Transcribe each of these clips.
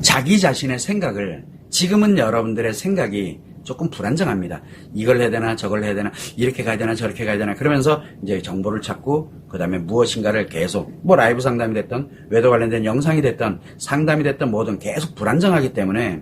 자기 자신의 생각을, 지금은 여러분들의 생각이 조금 불안정합니다. 이걸 해야 되나 저걸 해야 되나, 이렇게 가야 되나 저렇게 가야 되나, 그러면서 이제 정보를 찾고 그 다음에 무엇인가를 계속, 뭐 라이브 상담이 됐던 외도 관련된 영상이 됐던 상담이 됐던 뭐든 계속 불안정하기 때문에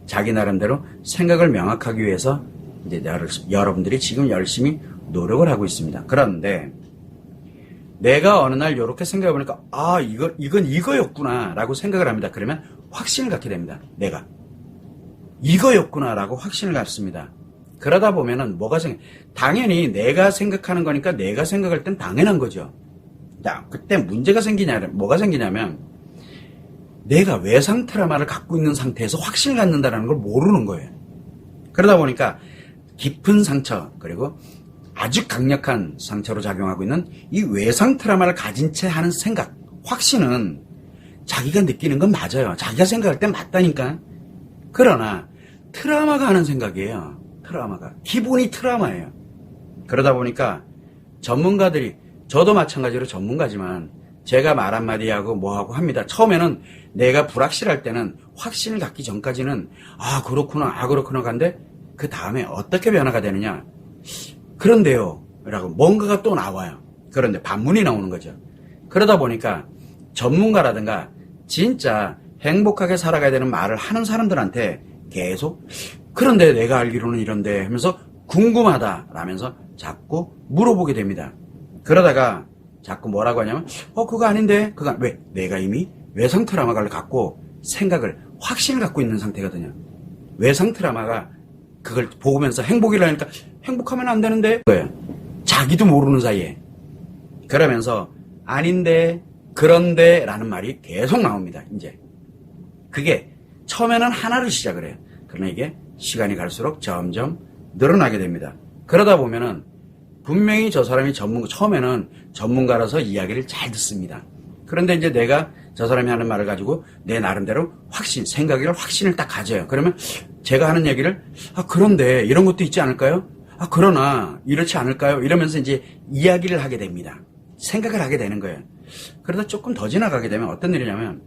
자기 나름대로 생각을 명확하기 위해서 이제 여러분들이 지금 열심히 노력을 하고 있습니다. 그런데 내가 어느 날 이렇게 생각해 보니까 이건 이거였구나 라고 생각을 합니다. 그러면 확신을 갖게 됩니다. 내가 이거였구나 라고 확신을 갖습니다. 그러다 보면은 당연히 내가 생각하는 거니까 내가 생각할 땐 당연한 거죠. 그때 문제가 뭐가 생기냐면 내가 외상 트라우마를 갖고 있는 상태에서 확신을 갖는다는 걸 모르는 거예요. 그러다 보니까 깊은 상처, 그리고 아주 강력한 상처로 작용하고 있는 이 외상 트라우마를 가진 채 하는 생각, 확신은 자기가 느끼는 건 맞아요. 자기가 생각할 땐 맞다니까. 그러나 트라우마가 하는 생각이에요. 트라우마가. 기본이 트라우마예요. 그러다 보니까 전문가들이, 저도 마찬가지로 전문가지만 제가 말 한마디 하고 뭐하고 합니다. 처음에는 내가 불확실할 때는 확신을 갖기 전까지는 그렇구나 간데 그 다음에 어떻게 변화가 되느냐. 그런데요 라고 뭔가가 또 나와요. 그런데 반문이 나오는 거죠. 그러다 보니까 전문가라든가 진짜 행복하게 살아가야 되는 말을 하는 사람들한테 계속 그런데 내가 알기로는 이런데 하면서 궁금하다 라면서 자꾸 물어보게 됩니다. 그러다가 자꾸 뭐라고 하냐면 그거 아닌데 왜? 내가 이미 외상 트라우마를 갖고 확신을 갖고 있는 상태거든요. 외상 트라우마가 그걸 보면서 행복이라니까 행복하면 안 되는데 자기도 모르는 사이에 그러면서 아닌데 그런데 라는 말이 계속 나옵니다. 이제 그게 처음에는 하나를 시작을 해요. 그러나 이게 시간이 갈수록 점점 늘어나게 됩니다. 그러다 보면은 분명히 저 사람이 처음에는 전문가라서 이야기를 잘 듣습니다. 그런데 이제 내가 저 사람이 하는 말을 가지고 내 나름대로 확신을 딱 가져요. 그러면 제가 하는 얘기를 그런데 이런 것도 있지 않을까요? 그러나 이렇지 않을까요? 이러면서 이제 이야기를 하게 됩니다. 생각을 하게 되는 거예요. 그러다 조금 더 지나가게 되면 어떤 일이냐면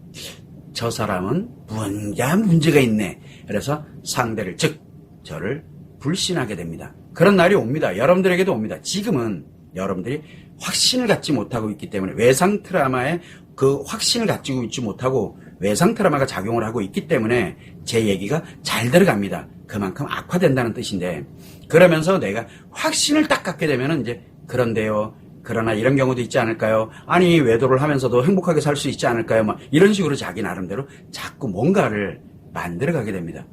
저 사람은 뭔가 문제가 있네. 그래서 상대를, 즉 저를 불신하게 됩니다. 그런 날이 옵니다. 여러분들에게도 옵니다. 지금은 여러분들이 확신을 갖지 못하고 있기 때문에 외상 트라우마에 그 확신을 가지고 있지 못하고 외상 트라우마가 작용을 하고 있기 때문에 제 얘기가 잘 들어갑니다. 그만큼 악화된다는 뜻인데, 그러면서 내가 확신을 딱 갖게 되면은 이제 그런데요, 그러나 이런 경우도 있지 않을까요? 아니 외도를 하면서도 행복하게 살 수 있지 않을까요? 이런 식으로 자기 나름대로 자꾸 뭔가를 만들어가게 됩니다.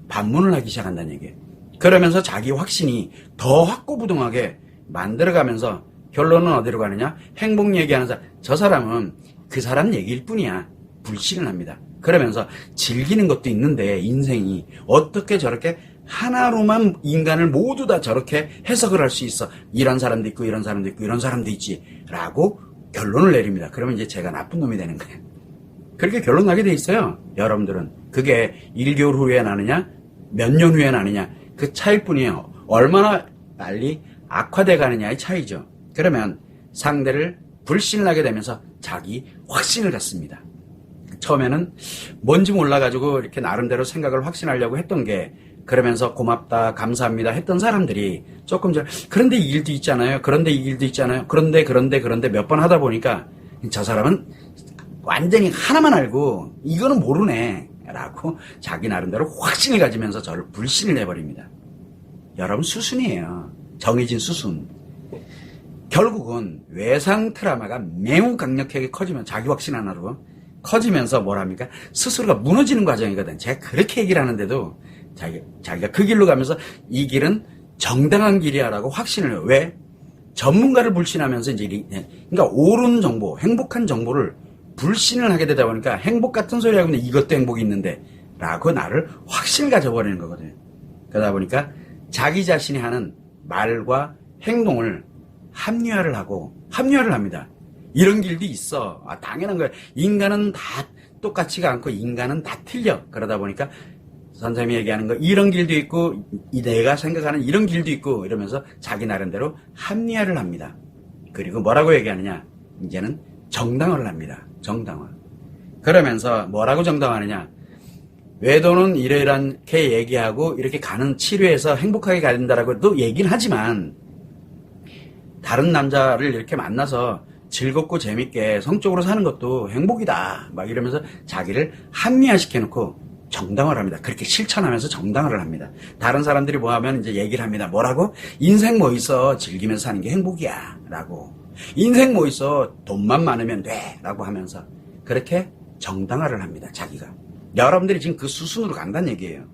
반문을 하기 시작한다는 얘기예요. 그러면서 자기 확신이 더 확고부동하게 만들어가면서 결론은 어디로 가느냐? 행복 얘기하는 저 사람은 그 사람 얘기일 뿐이야. 불신을 합니다. 그러면서 즐기는 것도 있는데 인생이 어떻게 저렇게 하나로만 인간을 모두 다 저렇게 해석을 할 수 있어. 이런 사람도 있고 이런 사람도 있고 이런 사람도 있지 라고 결론을 내립니다. 그러면 이제 제가 나쁜 놈이 되는 거예요. 그렇게 결론 나게 돼 있어요. 여러분들은 그게 1개월 후에 나느냐 몇 년 후에 나느냐 그 차이일 뿐이에요. 얼마나 빨리 악화돼 가느냐의 차이죠. 그러면 상대를 불신을 하게 되면서 자기 확신을 갖습니다. 처음에는 뭔지 몰라가지고 이렇게 나름대로 생각을 확신하려고 했던 게, 그러면서 고맙다 감사합니다 했던 사람들이 조금 그런데 이 일도 있잖아요, 그런데 이 일도 있잖아요, 그런데 몇 번 하다 보니까 저 사람은 완전히 하나만 알고 이거는 모르네 라고 자기 나름대로 확신을 가지면서 저를 불신을 내버립니다. 여러분 수순이에요. 정해진 수순. 결국은 외상 트라우마가 매우 강력하게 커지면 자기 확신 하나로 커지면서 뭐랍니까? 스스로가 무너지는 과정이거든. 제가 그렇게 얘기를 하는데도 자기가 그 길로 가면서 이 길은 정당한 길이야 라고 확신을 해요. 왜? 전문가를 불신하면서 이제 그러니까 옳은 정보, 행복한 정보를 불신을 하게 되다 보니까 행복 같은 소리 하고 있는데 이것도 행복이 있는데 라고 나를 확신을 가져버리는 거거든요. 그러다 보니까 자기 자신이 하는 말과 행동을 합리화를 합니다. 이런 길도 있어. 당연한 거야. 인간은 다 똑같지가 않고 인간은 다 틀려. 그러다 보니까 선생님이 얘기하는 거 이런 길도 있고 내가 생각하는 이런 길도 있고 이러면서 자기 나름대로 합리화를 합니다. 그리고 뭐라고 얘기하느냐? 이제는 정당화를 합니다. 정당화. 그러면서 뭐라고 정당하느냐. 외도는 이렇게 얘기하고 이렇게 가는 치료해서 행복하게 가야 된다라고도 얘기는 하지만 다른 남자를 이렇게 만나서 즐겁고 재밌게 성적으로 사는 것도 행복이다. 막 이러면서 자기를 합리화시켜놓고 정당화를 합니다. 그렇게 실천하면서 정당화를 합니다. 다른 사람들이 뭐 하면 이제 얘기를 합니다. 뭐라고? 인생 뭐 있어. 즐기면서 사는 게 행복이야. 라고. 인생 뭐 있어. 돈만 많으면 돼. 라고 하면서 그렇게 정당화를 합니다. 자기가. 여러분들이 지금 그 수순으로 간다는 얘기예요.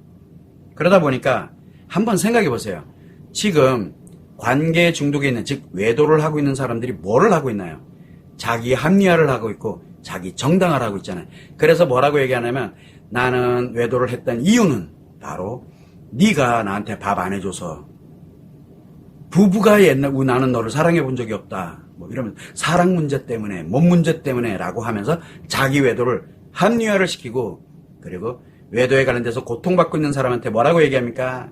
그러다 보니까 한번 생각해 보세요. 지금 관계 중독에 있는, 즉 외도를 하고 있는 사람들이 뭐를 하고 있나요? 자기 합리화를 하고 있고 자기 정당화를 하고 있잖아요. 그래서 뭐라고 얘기하냐면 나는 외도를 했던 이유는 바로 네가 나한테 밥 안 해줘서, 부부가 옛날 나는 너를 사랑해 본 적이 없다. 뭐 이러면 사랑 문제 때문에, 몸 문제 때문에 라고 하면서 자기 외도를 합리화를 시키고, 그리고 외도에 관련돼서 고통받고 있는 사람한테 뭐라고 얘기합니까?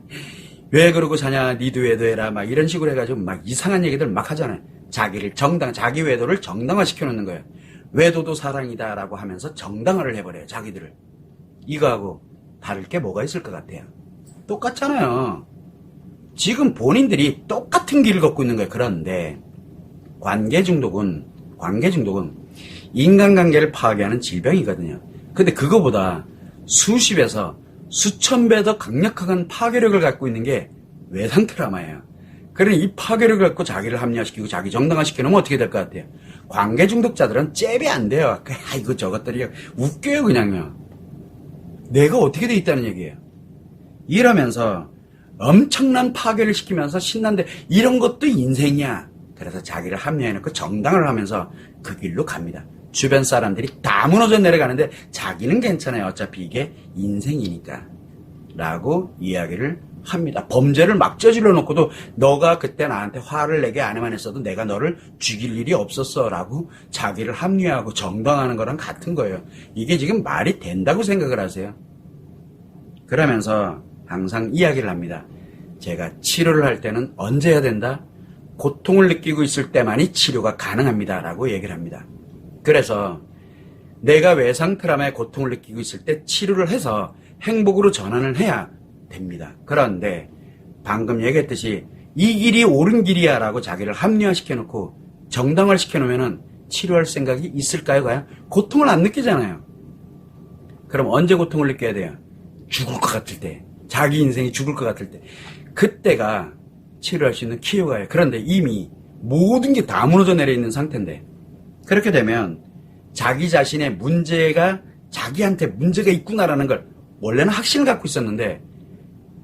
왜 그러고 사냐, 니도 외도해라, 막 이런 식으로 해가지고 막 이상한 얘기들 막 하잖아요. 자기 외도를 정당화 시켜놓는 거예요. 외도도 사랑이다라고 하면서 정당화를 해버려요, 자기들을. 이거하고 다를 게 뭐가 있을 것 같아요? 똑같잖아요. 지금 본인들이 똑같은 길을 걷고 있는 거예요. 그런데 관계 중독은 인간관계를 파괴하는 질병이거든요. 근데 그거보다 수십에서 수천 배 더 강력한 파괴력을 갖고 있는 게 외상 트라우마예요. 그러니 이 파괴력을 갖고 자기를 합리화시키고 자기 정당화시켜 놓으면 어떻게 될 것 같아요? 관계 중독자들은 잽이 안 돼요. 아이고 저것들이 웃겨요 그냥요. 내가 어떻게 돼 있다는 얘기예요. 이러면서 엄청난 파괴를 시키면서 신난데 이런 것도 인생이야. 그래서 자기를 합리화해놓고 정당을 하면서 그 길로 갑니다. 주변 사람들이 다 무너져 내려가는데 자기는 괜찮아요. 어차피 이게 인생이니까 라고 이야기를 합니다. 범죄를 막 저질러 놓고도 너가 그때 나한테 화를 내게 안 했어도 내가 너를 죽일 일이 없었어 라고 자기를 합리화하고 정당하는 거랑 같은 거예요. 이게 지금 말이 된다고 생각을 하세요. 그러면서 항상 이야기를 합니다. 제가 치료를 할 때는 언제 해야 된다? 고통을 느끼고 있을 때만이 치료가 가능합니다 라고 얘기를 합니다. 그래서 내가 외상 트라우마의 고통을 느끼고 있을 때 치료를 해서 행복으로 전환을 해야 됩니다. 그런데 방금 얘기했듯이 이 길이 옳은 길이야 라고 자기를 합리화시켜 놓고 정당화를 시켜 놓으면 치료할 생각이 있을까요? 과연? 고통을 안 느끼잖아요. 그럼 언제 고통을 느껴야 돼요? 죽을 것 같을 때, 자기 인생이 죽을 것 같을 때, 그때가 치료할 수 있는 기회가요. 그런데 이미 모든 게 다 무너져 내려 있는 상태인데, 그렇게 되면 자기 자신의 문제가 자기한테 문제가 있구나라는 걸 원래는 확신을 갖고 있었는데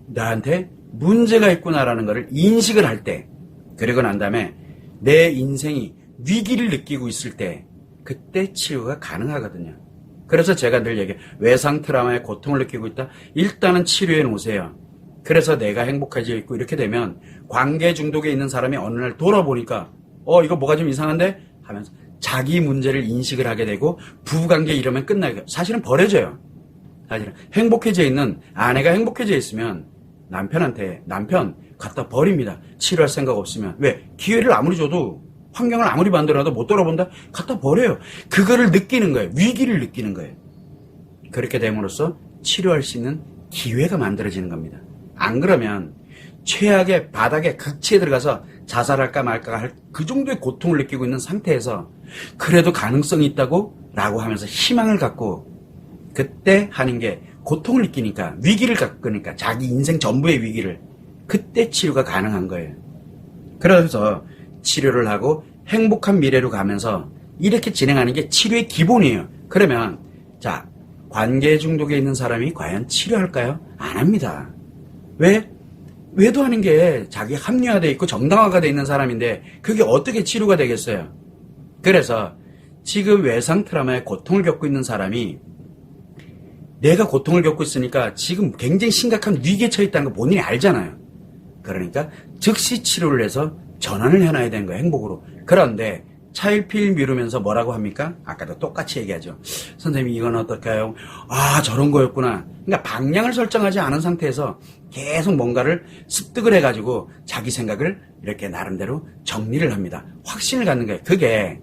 나한테 문제가 있구나라는 걸 인식을 할 때, 그리고 난 다음에 내 인생이 위기를 느끼고 있을 때 그때 치유가 가능하거든요. 그래서 제가 늘 얘기해요. 외상 트라우마의 고통을 느끼고 있다? 일단은 치료해 놓으세요. 그래서 내가 행복해져 있고 이렇게 되면 관계 중독에 있는 사람이 어느 날 돌아보니까 이거 뭐가 좀 이상한데? 하면서 자기 문제를 인식을 하게 되고 부부관계 이러면 끝나게 사실은 버려져요. 사실은 행복해져 있는 아내가 행복해져 있으면 남편 갖다 버립니다. 치료할 생각 없으면. 왜? 기회를 아무리 줘도 환경을 아무리 만들어도 못 돌아본다? 갖다 버려요. 그거를 느끼는 거예요. 위기를 느끼는 거예요. 그렇게 됨으로써 치료할 수 있는 기회가 만들어지는 겁니다. 안 그러면 최악의 바닥에 극치에 들어가서 자살할까 말까 할 그 정도의 고통을 느끼고 있는 상태에서 그래도 가능성이 있다고 라고 하면서 희망을 갖고 그때 하는 게 고통을 느끼니까 위기를 겪으니까 자기 인생 전부의 위기를 그때 치료가 가능한 거예요. 그래서 치료를 하고 행복한 미래로 가면서 이렇게 진행하는 게 치료의 기본이에요. 그러면 자, 관계 중독에 있는 사람이 과연 치료할까요? 안 합니다. 왜? 외도하는 게 자기 합리화되어 있고 정당화가 되어 있는 사람인데 그게 어떻게 치료가 되겠어요? 그래서 지금 외상 트라우마의 고통을 겪고 있는 사람이 내가 고통을 겪고 있으니까 지금 굉장히 심각한 위기에 처해 있다는 거 본인이 알잖아요. 그러니까 즉시 치료를 해서 전환을 해놔야 되는 거예요. 행복으로. 그런데 차일피일 미루면서 뭐라고 합니까? 아까도 똑같이 얘기하죠. 선생님 이건 어떨까요? 저런 거였구나. 그러니까 방향을 설정하지 않은 상태에서 계속 뭔가를 습득을 해가지고 자기 생각을 이렇게 나름대로 정리를 합니다. 확신을 갖는 거예요. 그게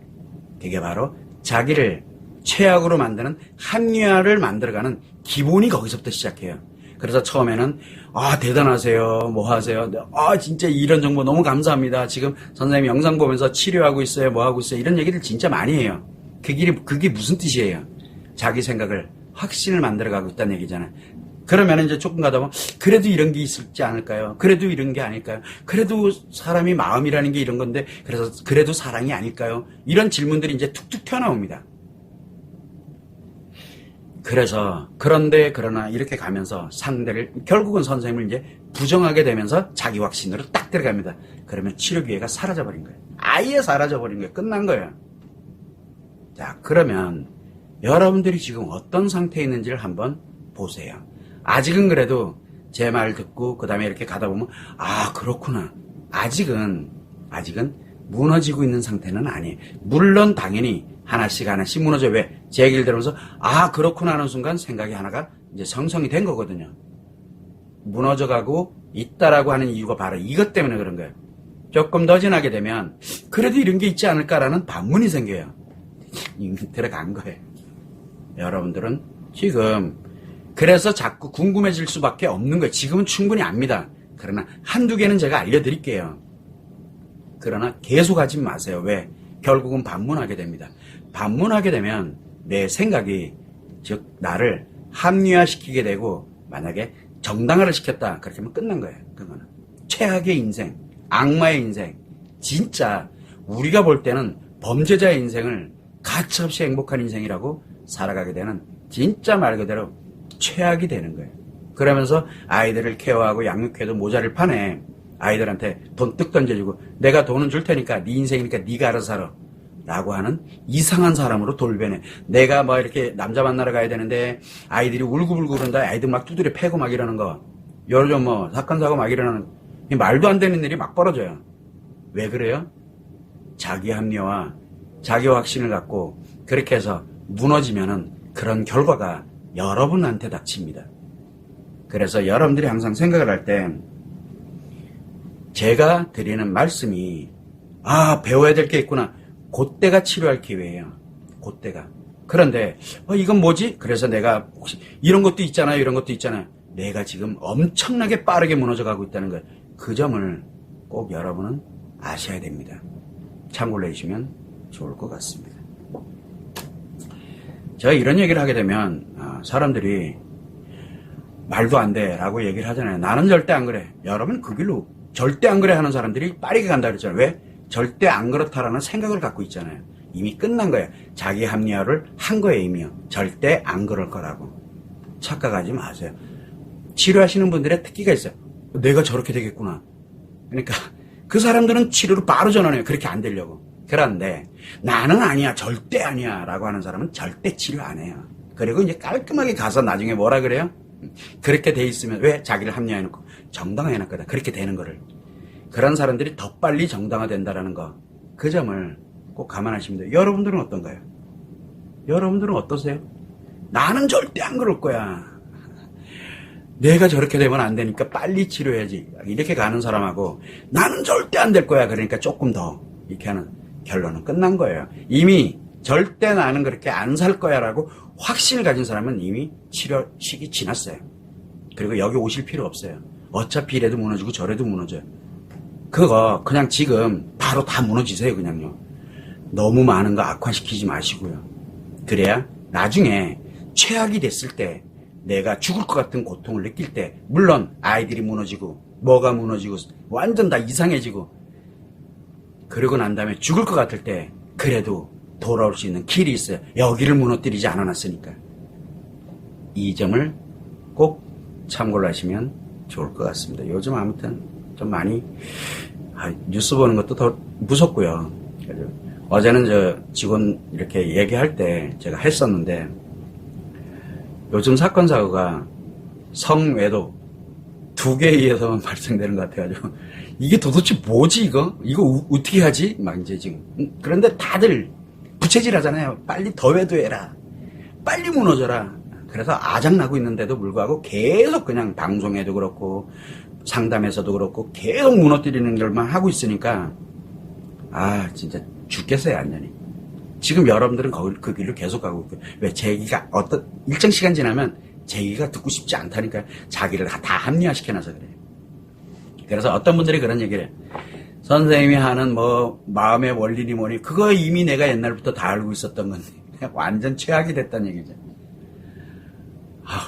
바로 자기를 최악으로 만드는 합리화를 만들어가는 기본이 거기서부터 시작해요. 그래서 처음에는 대단하세요. 뭐 하세요? 진짜 이런 정보 너무 감사합니다. 지금 선생님 영상 보면서 치료하고 있어요. 뭐 하고 있어요. 이런 얘기를 진짜 많이 해요. 그게 무슨 뜻이에요? 자기 생각을 확신을 만들어가고 있다는 얘기잖아요. 그러면 이제 조금 가다 보면 그래도 이런 게 있을지 않을까요? 그래도 이런 게 아닐까요? 그래도 사람이 마음이라는 게 이런 건데 그래서 그래도 사랑이 아닐까요? 이런 질문들이 이제 툭툭 튀어나옵니다. 그래서 그런데 그러나 이렇게 가면서 상대를 결국은 선생님을 이제 부정하게 되면서 자기 확신으로 딱 들어갑니다. 그러면 치료 기회가 사라져버린 거예요. 아예 사라져버린 거예요. 끝난 거예요. 자, 그러면 여러분들이 지금 어떤 상태에 있는지를 한번 보세요. 아직은 그래도 제 말 듣고 그 다음에 이렇게 가다 보면 그렇구나. 아직은 무너지고 있는 상태는 아니에요. 물론 당연히 하나씩 무너져요. 왜? 제 얘기를 들으면서 그렇구나 하는 순간 생각이 하나가 이제 성성이 된 거거든요. 무너져가고 있다라고 하는 이유가 바로 이것 때문에 그런 거예요. 조금 더 지나게 되면 그래도 이런 게 있지 않을까라는 반문이 생겨요. 이미 들어간 거예요. 여러분들은 지금 그래서 자꾸 궁금해질 수밖에 없는 거예요. 지금은 충분히 압니다. 그러나 한두 개는 제가 알려드릴게요. 그러나 계속 하지 마세요. 왜? 결국은 반문하게 됩니다. 반문하게 되면 내 생각이 즉 나를 합리화시키게 되고 만약에 정당화를 시켰다. 그렇게 하면 끝난 거예요. 그거는 최악의 인생, 악마의 인생, 진짜 우리가 볼 때는 범죄자의 인생을 가차없이 행복한 인생이라고 살아가게 되는 진짜 말 그대로 최악이 되는 거예요. 그러면서 아이들을 케어하고 양육해도 모자를 파네. 아이들한테 돈 뜩 던져주고 내가 돈은 줄 테니까 네 인생이니까 네가 알아서 살아 라고 하는 이상한 사람으로 돌변해. 내가 뭐 이렇게 남자 만나러 가야 되는데 아이들이 울고불고 그런다. 아이들 막 두드려 패고 막 이러는 거. 요즘 뭐 사건 사고 막 이러는 말도 안 되는 일이 막 벌어져요. 왜 그래요? 자기 합리화, 자기 확신을 갖고 그렇게 해서 무너지면은 그런 결과가 여러분한테 닥칩니다. 그래서 여러분들이 항상 생각을 할 때 제가 드리는 말씀이 배워야 될 게 있구나. 그때가 치료할 기회예요. 그때가. 그런데 이건 뭐지? 그래서 내가 혹시 이런 것도 있잖아요. 이런 것도 있잖아요. 내가 지금 엄청나게 빠르게 무너져가고 있다는 걸 그 점을 꼭 여러분은 아셔야 됩니다. 참고를 해주시면 좋을 것 같습니다. 제가 이런 얘기를 하게 되면 사람들이 말도 안 돼 라고 얘기를 하잖아요. 나는 절대 안 그래. 여러분 그 길로 절대 안 그래 하는 사람들이 빠르게 간다 그랬잖아요. 왜? 절대 안 그렇다라는 생각을 갖고 있잖아요. 이미 끝난 거예요. 자기 합리화를 한 거예요. 이미요. 절대 안 그럴 거라고. 착각하지 마세요. 치료하시는 분들의 특기가 있어요. 내가 저렇게 되겠구나. 그러니까 그 사람들은 치료를 바로 전환해요. 그렇게 안 되려고. 그런데 나는 아니야. 절대 아니야. 라고 하는 사람은 절대 치료 안 해요. 그리고 이제 깔끔하게 가서 나중에 뭐라 그래요? 그렇게 돼 있으면 왜? 자기를 합리화해놓고 정당화해놓을 거다. 그렇게 되는 거를. 그런 사람들이 더 빨리 정당화된다라는 거. 그 점을 꼭 감안하시면 돼요. 여러분들은 어떤가요? 여러분들은 어떠세요? 나는 절대 안 그럴 거야. 내가 저렇게 되면 안 되니까 빨리 치료해야지. 이렇게 가는 사람하고 나는 절대 안 될 거야. 그러니까 조금 더 이렇게 하는 결론은 끝난 거예요. 이미 절대 나는 그렇게 안 살 거야 라고 확신을 가진 사람은 이미 치료 시기 지났어요. 그리고 여기 오실 필요 없어요. 어차피 이래도 무너지고 저래도 무너져요. 그거 그냥 지금 바로 다 무너지세요. 그냥요. 너무 많은 거 악화시키지 마시고요. 그래야 나중에 최악이 됐을 때 내가 죽을 것 같은 고통을 느낄 때 물론 아이들이 무너지고 뭐가 무너지고 완전 다 이상해지고 그러고 난 다음에 죽을 것 같을 때 그래도 돌아올 수 있는 길이 있어요. 여기를 무너뜨리지 않아놨으니까. 이 점을 꼭 참고를 하시면 좋을 것 같습니다. 요즘 아무튼 좀 많이 뉴스 보는 것도 더 무섭고요. 어제는 저 직원 이렇게 얘기할 때 제가 했었는데 요즘 사건 사고가 성외도 2개에 의해서만 발생되는 것 같아가지고 이게 도대체 뭐지 이거 어떻게 하지? 막 이제 지금 그런데 다들 부채질 하잖아요. 빨리 더 외도해라. 빨리 무너져라. 그래서 아작나고 있는데도 불구하고 계속 그냥 방송에도 그렇고 상담에서도 그렇고 계속 무너뜨리는 것만 하고 있으니까 진짜 죽겠어요 완전히. 지금 여러분들은 그 길로 계속 가고 있고, 왜 제기가 어떤 일정 시간 지나면 제기가 듣고 싶지 않다니까요. 자기를 다 합리화시켜놔서 그래요. 그래서 어떤 분들이 그런 얘기를 해요. 선생님이 하는 뭐 마음의 원리니 뭐니 그거 이미 내가 옛날부터 다 알고 있었던 건데 완전 최악이 됐다는 얘기죠.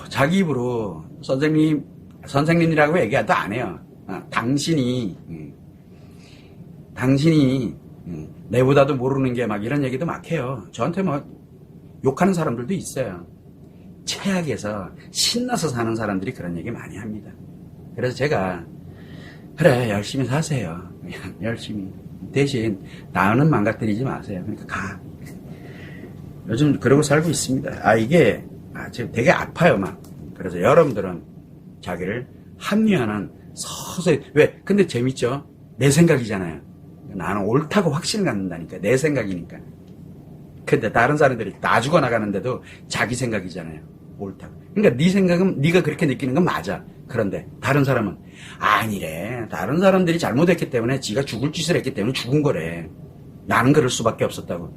자기 입으로 선생님이라고 얘기도 안 해요. 당신이 내보다도 모르는 게 막 이런 얘기도 막 해요. 저한테 막 욕하는 사람들도 있어요. 최악에서 신나서 사는 사람들이 그런 얘기 많이 합니다. 그래서 제가 그래 열심히 사세요. 열심히. 대신 나는 망가뜨리지 마세요. 그러니까 가. 요즘 그러고 살고 있습니다. 이게 지금 되게 아파요 막. 그래서 여러분들은 자기를 합리화하는 서서히 근데 재밌죠? 내 생각이잖아요. 나는 옳다고 확신을 갖는다니까. 내 생각이니까. 근데 다른 사람들이 나 죽어나가는데도 자기 생각이잖아요. 옳다고. 그러니까 네 생각은 네가 그렇게 느끼는 건 맞아. 그런데 다른 사람은 아니래. 다른 사람들이 잘못했기 때문에 지가 죽을 짓을 했기 때문에 죽은 거래. 나는 그럴 수밖에 없었다고.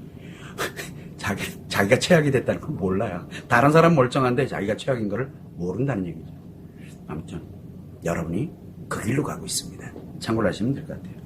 자기가 최악이 됐다는 건 몰라요. 다른 사람 멀쩡한데 자기가 최악인 거를 모른다는 얘기죠. 아무튼 여러분이 그 길로 가고 있습니다. 참고를 하시면 될 것 같아요.